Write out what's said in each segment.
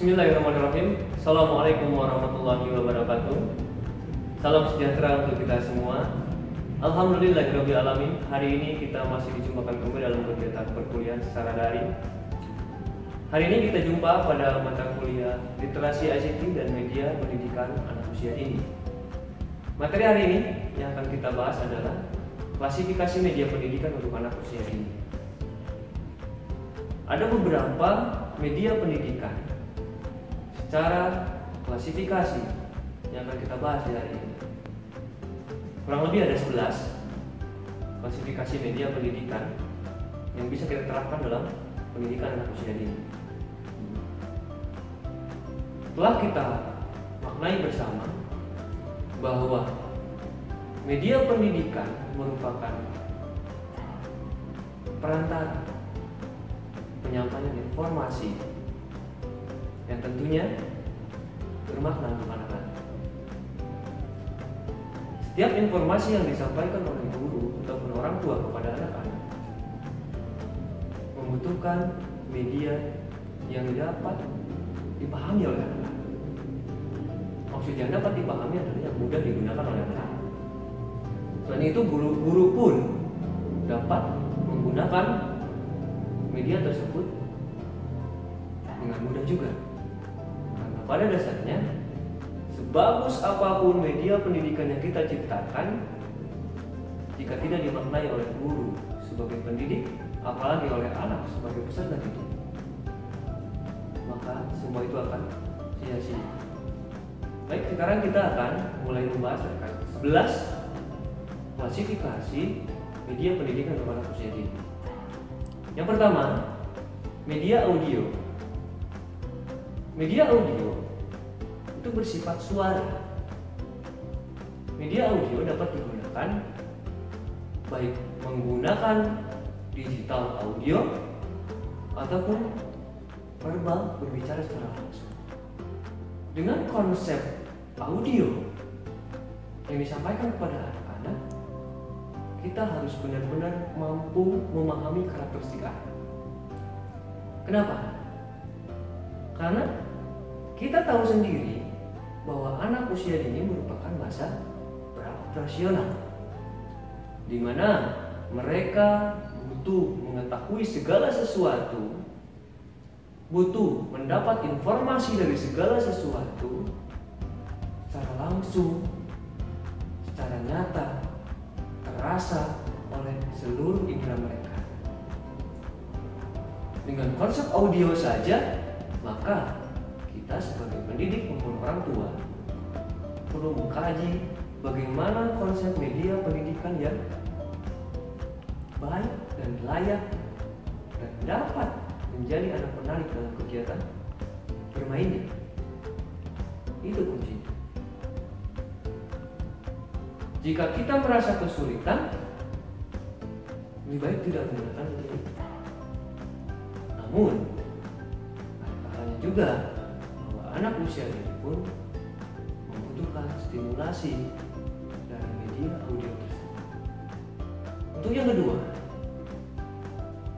Bismillahirrahmanirrahim. Assalamualaikum warahmatullahi wabarakatuh. Salam sejahtera untuk kita semua. Alhamdulillahirabbil alamin. Hari ini kita masih dijumpakan kembali dalam kegiatan perkuliahan secara daring. Hari ini kita jumpa pada mata kuliah Literasi ICT dan Media Pendidikan Anak Usia Dini. Materi hari ini yang akan kita bahas adalah klasifikasi media pendidikan untuk anak usia dini. Ada beberapa media pendidikan secara klasifikasi yang akan kita bahas di hari ini. Kurang lebih ada 11 klasifikasi media pendidikan yang bisa kita terapkan dalam pendidikan anak usia dini. Telah kita maknai bersama bahwa media pendidikan merupakan perantara penyampaian informasi yang tentunya bermakna untuk anak-anak. Setiap informasi yang disampaikan oleh guru ataupun orang tua kepada anak-anak membutuhkan media yang dapat dipahami oleh anak-anak. Maksud yang dapat dipahami adalah yang mudah digunakan oleh anak-anak. Selain itu, guru pun dapat menggunakan media tersebut dengan mudah juga. Karena pada dasarnya, sebagus apapun media pendidikan yang kita ciptakan, jika tidak dimaknai oleh guru sebagai pendidik, apalagi oleh anak sebagai peserta didik, maka semua itu akan sia-sia. Baik, sekarang kita akan mulai membahas terkait 11 klasifikasi media pendidikan untuk anak usia dini. Yang pertama, media audio. Media audio itu bersifat suara. Media audio dapat digunakan baik menggunakan digital audio ataupun verbal, berbicara secara langsung. Dengan konsep audio yang disampaikan kepada anak-anak, kita harus benar-benar mampu memahami karakteristik anak. Kenapa? Karena kita tahu sendiri bahwa anak usia dini merupakan masa beroperasional, di mana mereka butuh mengetahui segala sesuatu, butuh mendapat informasi dari segala sesuatu secara langsung, secara nyata, terasa oleh seluruh indera mereka. Dengan konsep audio saja, maka kita sebagai pendidik maupun orang tua perlu mengkaji bagaimana konsep media pendidikan yang baik dan layak dan dapat menjadi anak menarik dalam kegiatan bermainnya. Itu kunci. Jika kita merasa kesulitan, lebih baik tidak menggunakan media. Namun, ada kalanya juga bahwa anak usia ini pun membutuhkan stimulasi dari media audio tersebut. Untuk yang kedua,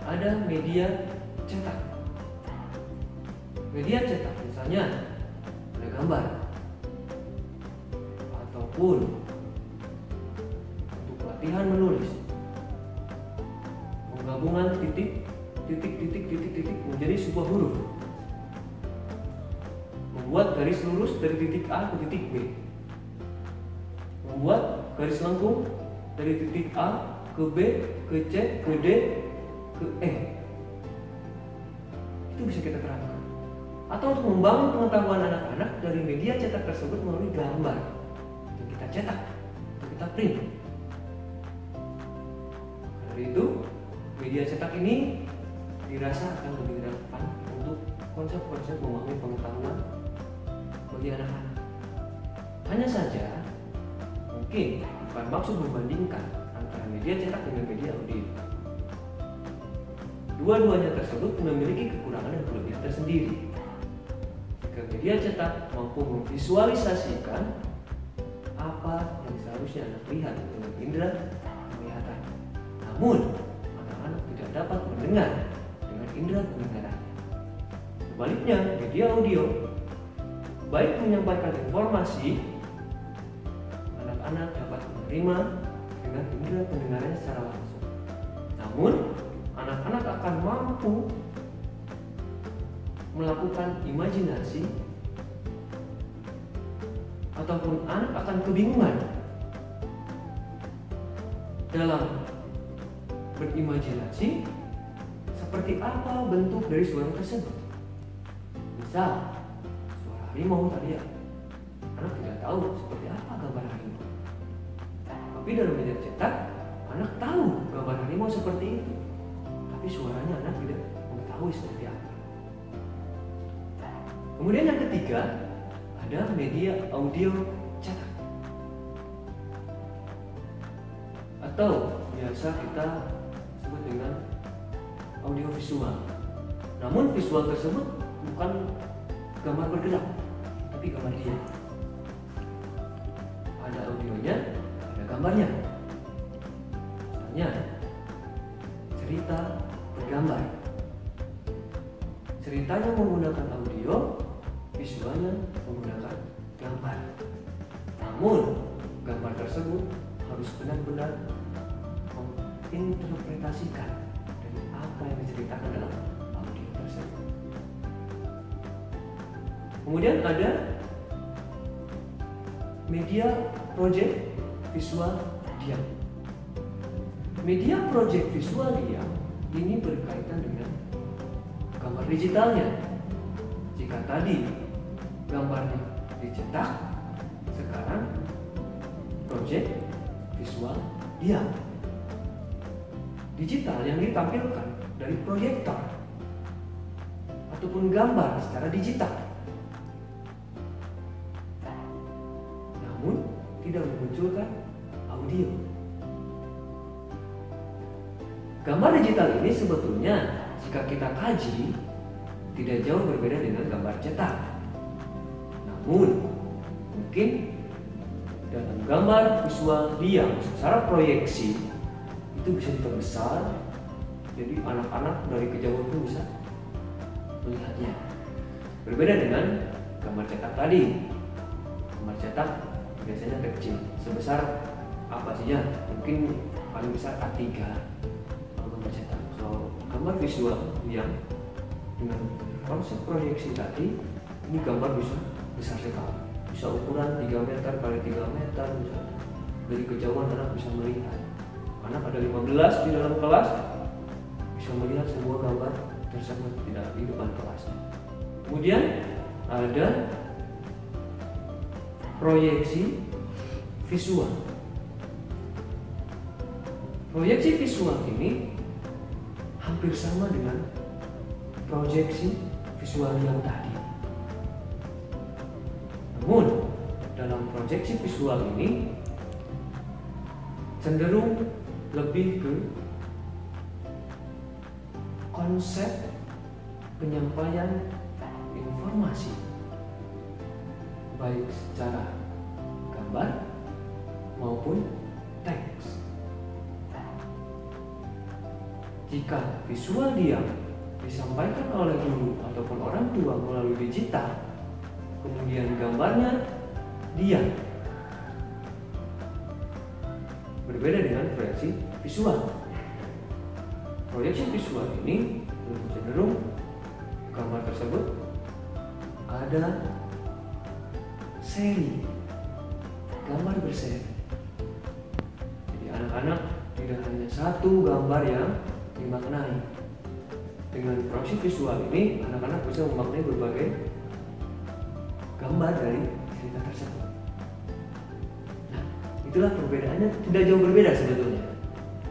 ada media cetak. Media cetak misalnya ada gambar ataupun untuk latihan menulis, penggabungan titik menjadi sebuah huruf, membuat garis lurus dari titik A ke titik B, membuat garis lengkung dari titik A ke B, ke C, ke D, ke E. Itu bisa kita terapkan. Atau untuk membangun pengetahuan anak-anak dari media cetak tersebut melalui gambar yang kita cetak, atau kita print. Dari itu, media cetak ini dirasa akan lebih relevan untuk konsep-konsep memahami pengetahuan bagi anak-anak. Hanya saja, mungkin bukan maksud membandingkan antara media cetak dengan media audio. Dua-duanya tersebut memiliki kekurangan dan kelebihan tersendiri. Jika media cetak mampu memvisualisasikan apa yang seharusnya anak lihat dengan indera penglihatan, namun anak-anak tidak dapat mendengar dengan indera pendengaran. Sebaliknya, media audio baik menyampaikan informasi, anak-anak dapat menerima dengan indera pendengarannya secara langsung. Namun, anak-anak akan mampu melakukan imajinasi ataupun anak akan kebingungan dalam berimajinasi seperti apa bentuk dari suara tersebut. Misal, suara harimau tadi ya, anak tidak tahu seperti apa gambar harimau. Tapi dalam media cetak, anak tahu gambar harimau seperti itu. Tapi suaranya anak tidak mengetahui seperti apa. Kemudian yang ketiga, ada media audio cetak. Atau biasa kita sebut dengan audio visual. Namun visual tersebut bukan gambar bergerak, tapi gambar diam. Ada audionya, ada gambarnya. Misalnya cerita bergambar. Ceritanya menggunakan audio, visualnya menggunakan gambar. Namun gambar tersebut harus benar-benar menginterpretasikan dari apa yang diceritakan dalam audio tersebut. Kemudian ada media project visual diam. Media project visual diam ini berkaitan dengan gambar digitalnya. Jika tadi gambarnya dicetak, sekarang project visual diam. Digital yang ditampilkan dari proyektor ataupun gambar secara digital, namun tidak memunculkan audio. Gambar digital ini sebetulnya jika kita kaji tidak jauh berbeda dengan gambar cetak. Namun mungkin dalam gambar visual diam secara proyeksi itu bisa diperbesar, jadi anak-anak dari kejauhan pun bisa melihatnya. Berbeda dengan gambar cetak tadi. Gambar cetak biasanya kecil, sebesar apa saja, mungkin paling besar A3 kalau gambar cetak. Kalau gambar visual yang dengan konsep proyeksi tadi, ini gambar bisa besar sekali, bisa ukuran 3 meter kali 3 meter misalnya. Dari kejauhan anak bisa melihat. Anak ada 15 di dalam kelas, bisa melihat semua gambar tersebut di depan kelas. Kemudian ada proyeksi visual. Proyeksi visual ini hampir sama dengan proyeksi visual yang tadi. Namun dalam proyeksi visual ini cenderung lebih ke konsep penyampaian informasi, baik secara gambar maupun teks. Jika visual diam disampaikan oleh guru ataupun orang tua melalui digital, kemudian gambarnya diam, berbeda dengan proyeksi visual. Proyeksi visual ini lebih cenderung gambar tersebut ada seri, gambar berseri. Jadi anak-anak tidak hanya satu gambar yang dimaknai. Dengan proyeksi visual ini, anak-anak bisa memaknai berbagai gambar dari cerita tersebut. Nah, itulah perbedaannya, tidak jauh berbeda sebetulnya.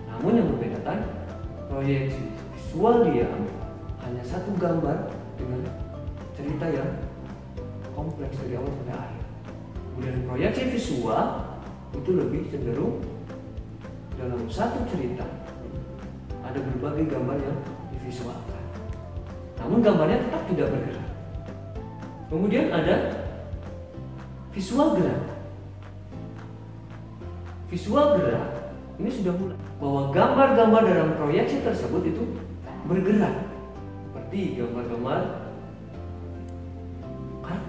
Namun yang membedakan, proyeksi visual diam hanya satu gambar dengan cerita yang kompleks dari awal sampai akhir. Kemudian proyeksi visual itu lebih cenderung dalam satu cerita ada berbagai gambar yang divisualkan, namun gambarnya tetap tidak bergerak. Kemudian ada visual gerak. Visual gerak ini sudah mulai bahwa gambar-gambar dalam proyeksi tersebut itu bergerak, seperti gambar-gambar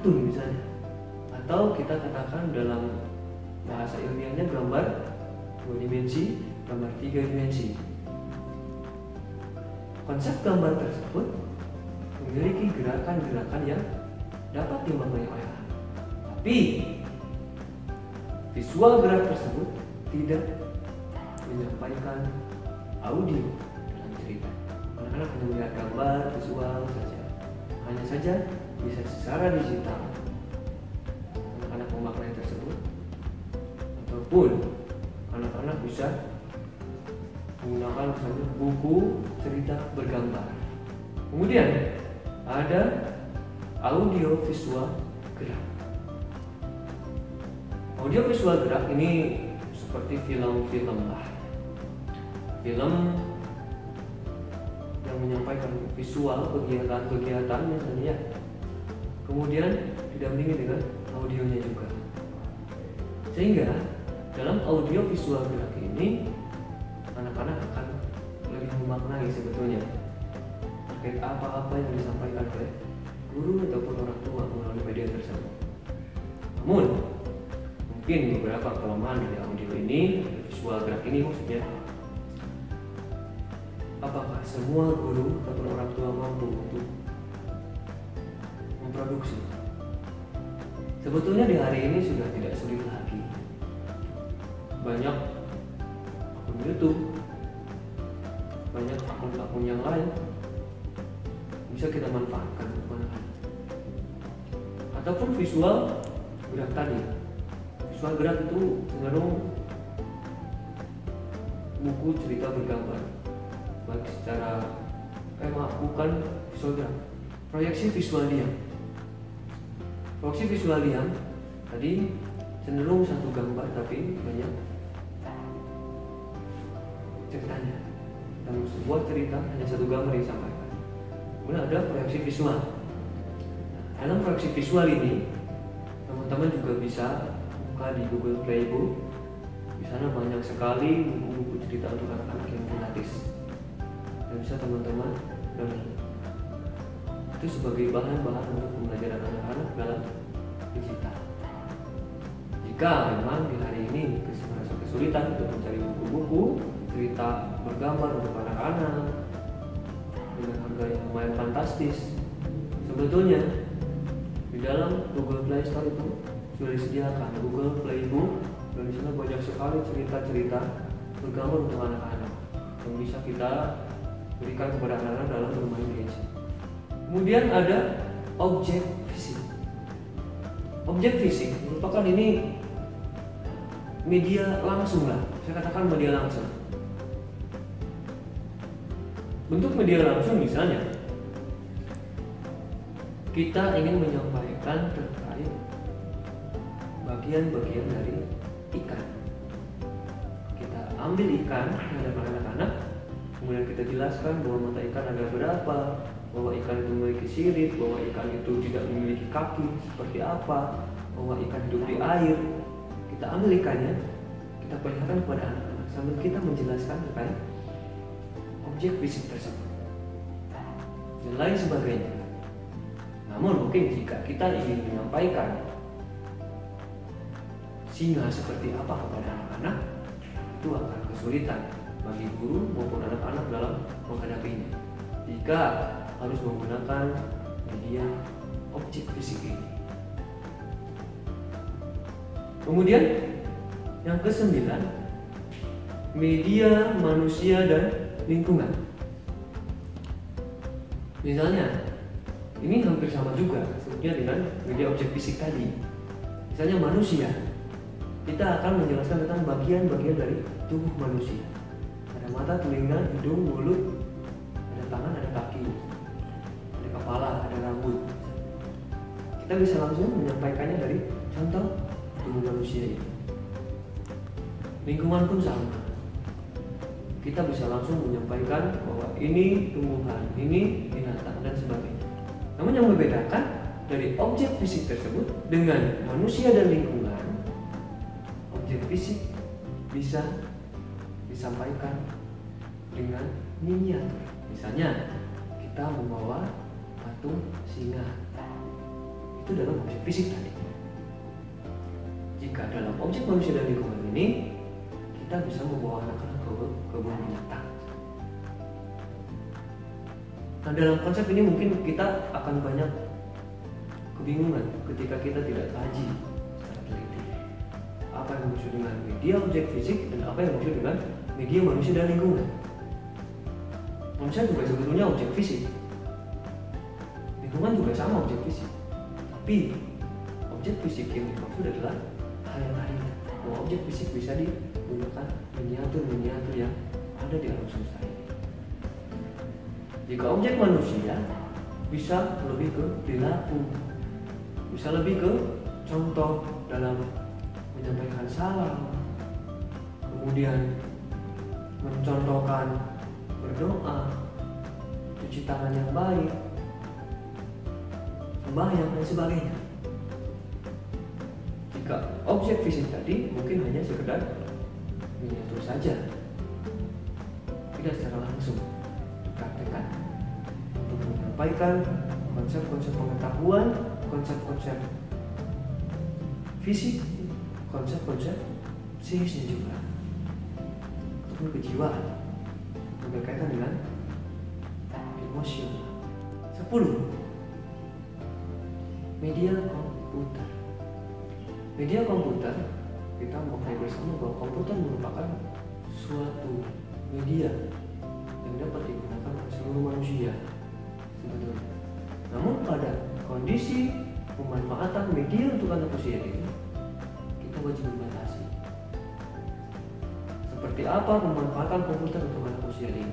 kartun misalnya, atau kita katakan dalam bahasa ilmiahnya gambar 2 dimensi, gambar 3 dimensi. Konsep gambar tersebut memiliki gerakan-gerakan yang dapat dimaknai oleh anak. Tapi visual gerak tersebut tidak menyampaikan audio dalam cerita. Anak-anak hanya melihat gambar visual saja. Hanya saja bisa secara digital anak-anak memaknai tersebut, ataupun anak-anak bisa menggunakan misalnya buku cerita bergambar. Kemudian ada audio visual gerak. Audio visual gerak ini seperti film-film lah. Film yang menyampaikan visual kegiatan-kegiatan misalnya, kemudian didampingi dengan audionya juga. Sehingga dalam audio visual gerak ini anak-anak akan lebih memaknai sebetulnya terkait apa-apa yang disampaikan oleh guru ataupun orang tua melalui media tersebut. Namun mungkin beberapa kelemahan dari audio ini, visual gerak ini maksudnya, apakah semua guru ataupun orang tua mampu untuk memproduksi? Sebetulnya di hari ini sudah tidak sulit lagi. Banyak akun YouTube, banyak akun-akun yang lain bisa kita manfaatkan untuk anak-anak. Ataupun visual gerak tadi. Visual gerak itu cenderung buku cerita bergambar, baik secara bukan visual gerak, proyeksi visual diam. Proyeksi visual diam tadi cenderung satu gambar tapi banyak ceritanya. Dalam sebuah cerita hanya satu gambar yang disampaikan. Kemudian ada proyeksi visual. Nah, dalam proyeksi visual ini teman-teman juga bisa buka di Google Playbook. Di sana banyak sekali buku-buku cerita untuk anak-anak yang gratis dan bisa teman-teman download. Itu sebagai bahan-bahan untuk pembelajaran anak-anak dalam digital. Jika memang di hari ini merasa kesulitan untuk mencari buku-buku cerita bergambar untuk anak-anak dengan harga yang lumayan fantastis, sebetulnya di dalam Google Play Store itu sudah disediakan Google Playbook, dan di sana banyak sekali cerita-cerita bergambar untuk anak-anak yang bisa kita berikan kepada anak-anak dalam bermain gadget. Kemudian ada objek fisik. Objek fisik merupakan ini media langsung lah, saya katakan media langsung. Bentuk media langsung misalnya kita ingin menyampaikan terkait bagian-bagian dari ikan. Kita ambil ikan yang ada pada anak-anak, kemudian kita jelaskan bahwa mata ikan ada berapa, bahwa ikan itu memiliki sirip, bahwa ikan itu tidak memiliki kaki seperti apa, bahwa ikan hidup di air. Kita ambil ikannya, kita perlihatkan kepada anak-anak sambil kita menjelaskan terkait objek fisik tersebut dan lain sebagainya. Namun mungkin jika kita ingin menyampaikan singa seperti apa kepada anak-anak, itu akan kesulitan bagi guru maupun anak-anak dalam menghadapinya jika harus menggunakan media objek fisik ini. Kemudian yang ke-9, media manusia dan lingkungan. Misalnya, ini hampir sama juga sebetulnya dengan media objek fisik tadi. Misalnya manusia, kita akan menjelaskan tentang bagian-bagian dari tubuh manusia. Ada mata, telinga, hidung, mulut, ada tangan, ada kaki, ada kepala, ada rambut. Kita bisa langsung menyampaikannya dari contoh tubuh manusia itu. Lingkungan pun sama. Kita bisa langsung menyampaikan bahwa ini tumbuhan, ini binatang, dan sebagainya. Namun yang membedakan dari objek fisik tersebut dengan manusia dan lingkungan, objek fisik bisa disampaikan dengan miniatur. Misalnya kita membawa patung singa, itu dalam objek fisik tadi. Jika dalam objek manusia dan lingkungan ini, kita bisa membawa anak-anak ke kebun binatang. Nah, dalam konsep ini mungkin kita akan banyak kebingungan ketika kita tidak kaji secara teliti apa yang dimaksud dengan media objek fisik dan apa yang dimaksud dengan media manusia dan lingkungan. Manusia juga sebetulnya objek fisik, lingkungan juga sama objek fisik, tapi objek fisik yang dimaksud adalah hal yang tadi, bahwa objek fisik bisa digunakan miniatur-miniatur yang ada di alam semesta ini. Jika objek manusia bisa lebih ke perilaku, bisa lebih ke contoh dalam menyampaikan salam, kemudian mencontohkan berdoa, cuci tangan yang baik, sembahyang dan sebagainya. Jika objek fisik tadi mungkin hanya sekedar miniatur saja, tidak secara langsung dipraktekkan untuk menyampaikan konsep-konsep pengetahuan, konsep-konsep fisik, konsep-konsep psikisnya juga, ataupun kejiwaan berkaitan dengan emosional. 10. Media komputer. Media komputer, kita mengenai bersama bahwa komputer merupakan suatu media yang dapat digunakan oleh seluruh manusia sebetulnya. Namun pada kondisi pemanfaatan media untuk anak usia ini, kita wajib membatasi. Seperti apa pemanfaatan komputer untuk anak usia ini?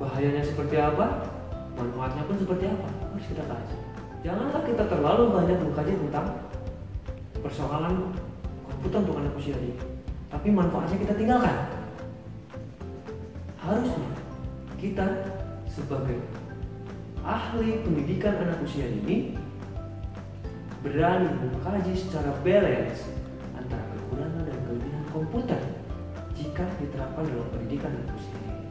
Bahayanya seperti apa? Manfaatnya pun seperti apa? Harus kita kaji. Janganlah kita terlalu banyak mengkaji tentang persoalan komputer untuk anak usia ini, tapi manfaatnya kita tinggalkan. Harusnya kita sebagai ahli pendidikan anak usia ini berani mengkaji secara balance antara kekurangan dan kelebihan komputer jika diterapkan dalam pendidikan anak usia ini.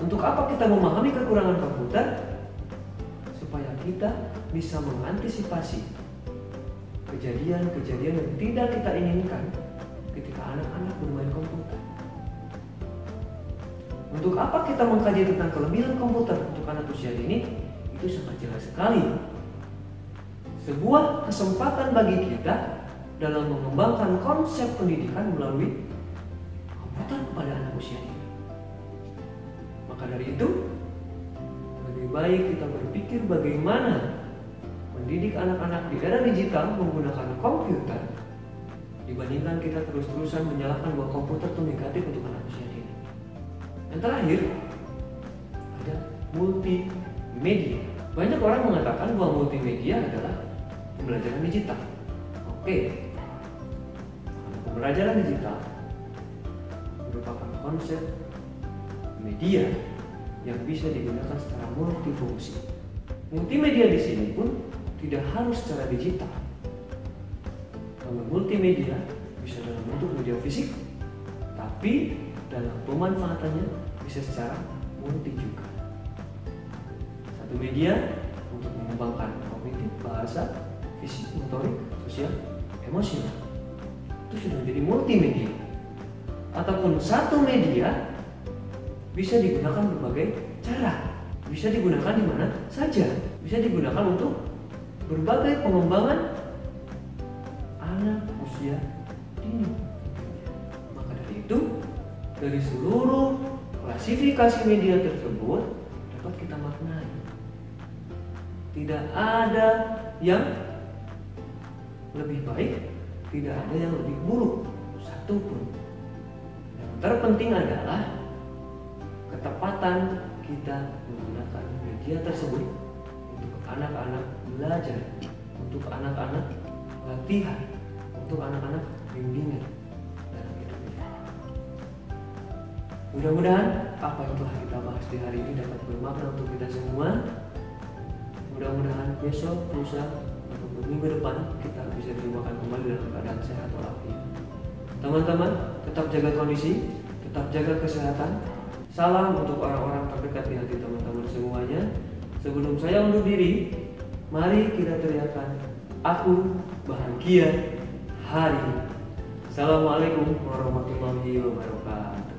Untuk apa kita memahami kekurangan komputer? Supaya kita bisa mengantisipasi kejadian-kejadian yang tidak kita inginkan ketika anak-anak bermain komputer. Untuk apa kita mengkaji tentang kelebihan komputer untuk anak usia ini? Itu sangat jelas sekali. Sebuah kesempatan bagi kita dalam mengembangkan konsep pendidikan melalui komputer kepada anak usia ini. Maka dari itu, lebih baik kita berpikir bagaimana mendidik anak-anak di era digital menggunakan komputer dibandingkan kita terus-terusan menyalahkan bahwa komputer itu negatif untuk anak usia ini. Yang terakhir, ada multimedia. Banyak orang mengatakan bahwa multimedia adalah pembelajaran digital. Oke, pembelajaran digital merupakan konsep media yang bisa digunakan secara multifungsi. Multimedia di sini pun tidak harus secara digital. Kalau multimedia bisa dalam bentuk media fisik, tapi dalam pemanfaatannya bisa secara multi juga. Satu media untuk mengembangkan kognitif, bahasa, fisik, motorik, sosial, emosional. Itu sudah menjadi multimedia. Ataupun satu media bisa digunakan berbagai cara. Bisa digunakan di mana saja. Bisa digunakan untuk berbagai pengembangan anak usia dini. Maka dari itu, dari seluruh klasifikasi media tersebut dapat kita maknai. Tidak ada yang lebih baik, tidak ada yang lebih buruk, satu pun. Yang terpenting adalah ketepatan kita menggunakan media tersebut untuk anak-anak belajar, untuk anak-anak latihan, untuk anak-anak bimbingan dalam hidupnya. Mudah-mudahan apa yang telah kita bahas di hari ini dapat bermakna untuk kita semua. Mudah-mudahan besok, lusa, ataupun minggu depan kita bisa dimakan kembali dalam keadaan sehat walafiat. Teman-teman, tetap jaga kondisi, tetap jaga kesehatan. Salam untuk orang-orang terdekat di hati teman-teman semuanya. Sebelum saya undur diri, Mari kita teriakan, aku bahagia hari ini. Assalamualaikum warahmatullahi wabarakatuh.